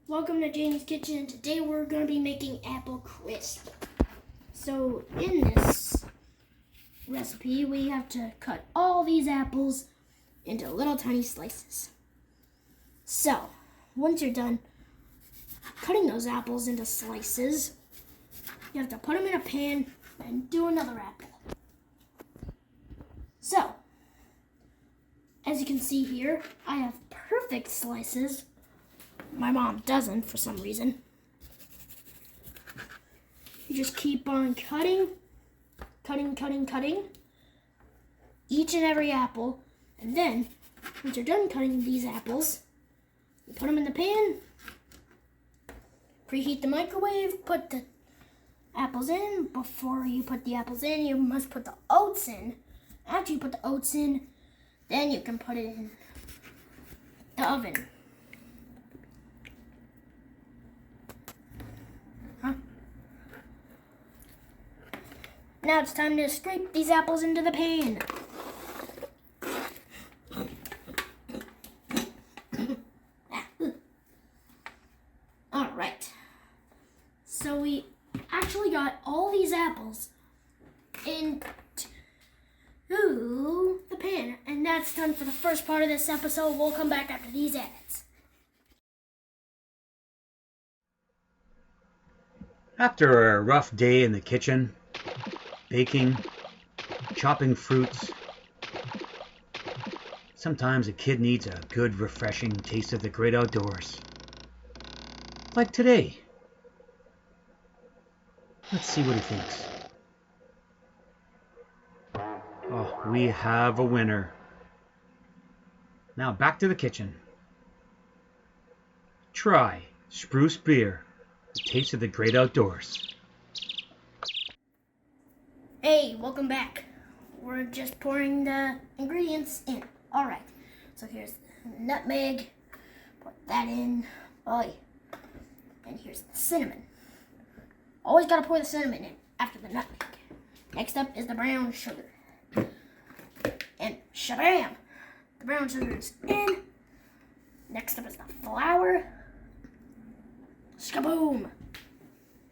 Welcome to Jane's Kitchen, and today we're going to be making apple crisp. So in this recipe, we have to cut all these apples into little tiny slices. So once you're done cutting those apples into slices, you have to put them in a pan and do another apple. So, as you can see here, I have perfect slices. My mom doesn't for some reason. You just keep on cutting each and every apple, and then once you're done cutting these apples, you put them in the pan, preheat the microwave, put the apples in. Before you put the apples in, you must put the oats in. After you put the oats in, then you can put it in the oven. Now it's time to scrape these apples into the pan. Alright. So we actually got all these apples into the pan. And that's done for the first part of this episode. We'll come back after these ads. After a rough day in the kitchen, baking, chopping fruits, sometimes a kid needs a good, refreshing taste of the great outdoors. Like today. Let's see what he thinks. Oh, we have a winner. Now back to the kitchen. Try spruce beer, the taste of the great outdoors. Hey, welcome back. We're just pouring the ingredients in. Alright, so here's the nutmeg. Put that in. Oh, and here's the cinnamon. Always gotta pour the cinnamon in after the nutmeg. Next up is the brown sugar. And shabam! The brown sugar is in. Next up is the flour. Skaboom!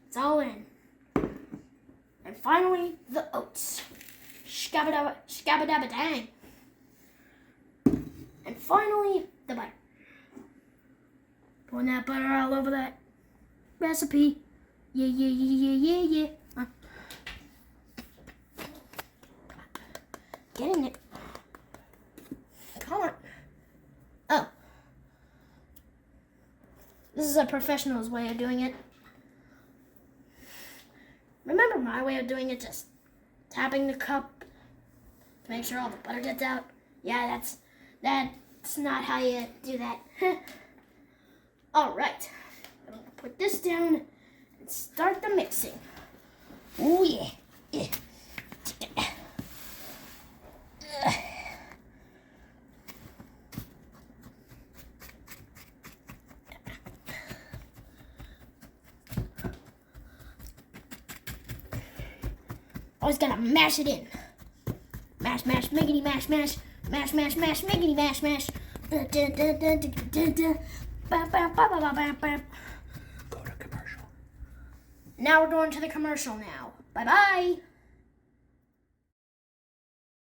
It's all in. And finally, the oats. Scabba-dabba-dang. And finally, the butter. Pouring that butter all over that recipe. Yeah. Get in it. Come on. Oh. This is a professional's way of doing it. Remember my way of doing it, just tapping the cup to make sure all the butter gets out? Yeah, that's not how you do that. Alright, I'm going to put this down and start the mixing. Oh yeah. Always gotta mash it in. Mash, miggity, mash. Mash, miggity, mash. Go to commercial. Now we're going to the commercial now. Bye-bye.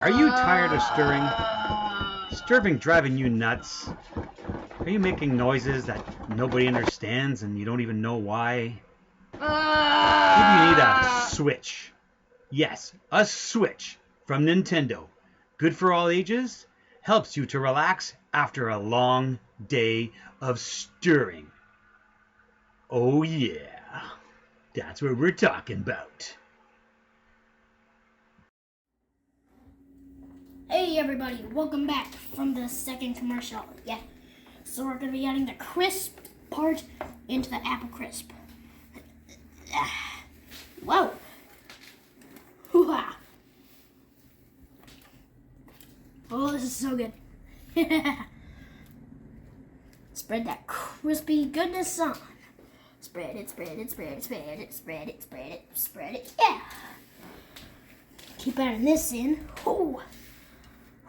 Are you tired of stirring? Stirring driving you nuts? Are you making noises that nobody understands and you don't even know why? Maybe you need a Switch. Yes, a Switch from Nintendo. Good for all ages. Helps you to relax after a long day of stirring. Oh yeah, that's what we're talking about. Hey everybody, welcome back from the second commercial. Yeah, so we're going to be adding the crisp part into the apple crisp. Whoa. Hoo-ha. Oh, this is so good. Spread that crispy goodness on. Spread it. Yeah. Keep adding this in. Ooh.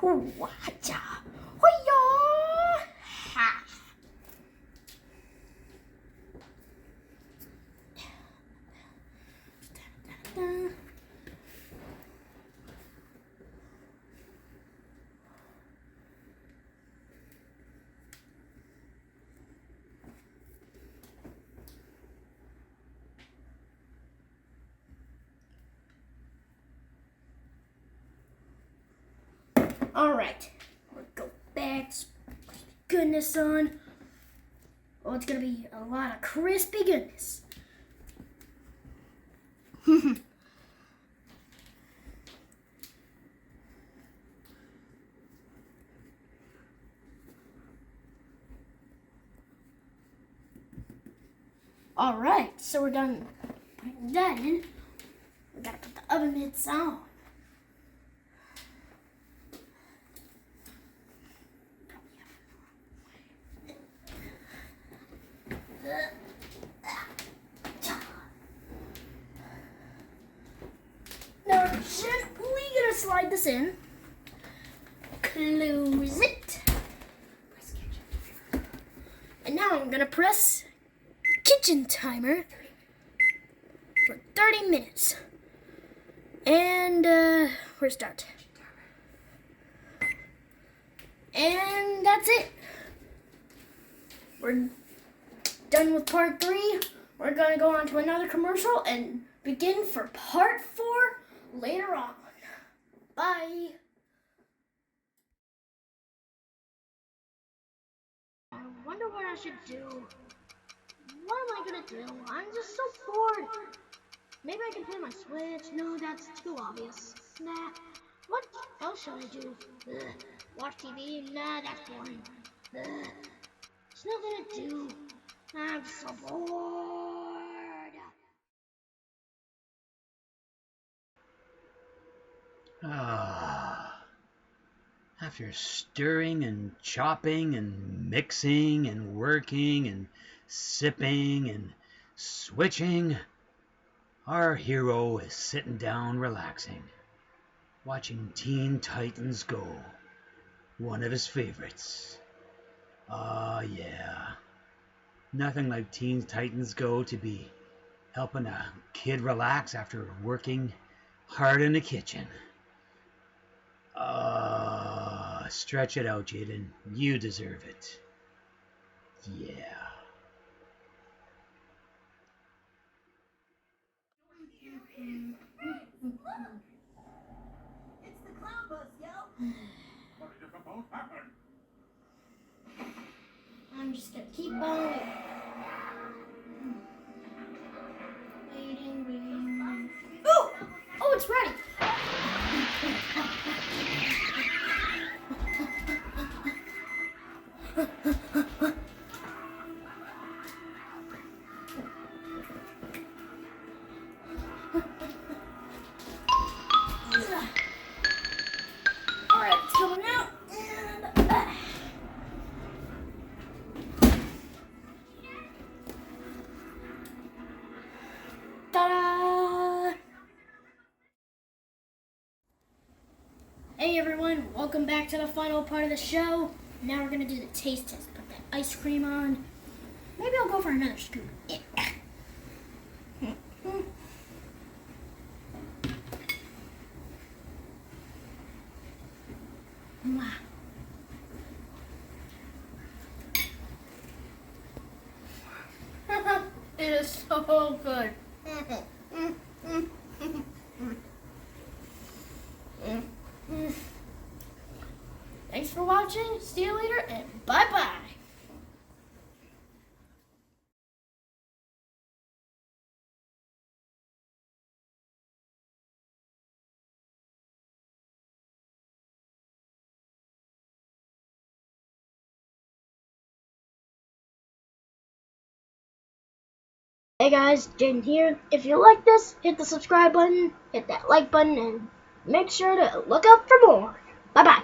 Ooh, ha-cha. Hoo-yah. Ha. Alright. We'll go back. Goodness on. Oh, it's gonna be a lot of crispy goodness. Alright, so we're done putting that in. We gotta put the oven mitts on. Now we're gently gonna slide this in. Close it. And now I'm gonna press kitchen timer for 30 minutes. And restart. And that's it. We're done with part 3. We're gonna go on to another commercial and begin for part 4 later on. Bye. I wonder what I should do. What am I gonna do? I'm just so bored. Maybe I can play my Switch. No, that's too obvious. Nah. What else should I do? Ugh. Watch TV? Nah, that's boring. Ugh. It's not gonna do. I'm so bored. After stirring and chopping and mixing and working and sipping and switching, our hero is sitting down relaxing, watching Teen Titans Go, one of his favorites. Yeah. Nothing like Teen Titans Go to be helping a kid relax after working hard in the kitchen. Stretch it out, Jaden. You deserve it. Yeah. It's the clown bus, yo! What did you propose happen? I'm just gonna keep on waiting. Oh! Oh, it's ready! Alright, it's coming out. And ta-da! Hey everyone, welcome back to the final part of the show. Now we're gonna do the taste test. Put that ice cream on. Maybe I'll go for another scoop. Yeah. Wow. It is so good. Thanks for watching. See you later and bye-bye. Hey guys, Jaden here. If you like this, hit the subscribe button, hit that like button, and make sure to look out for more. Bye-bye.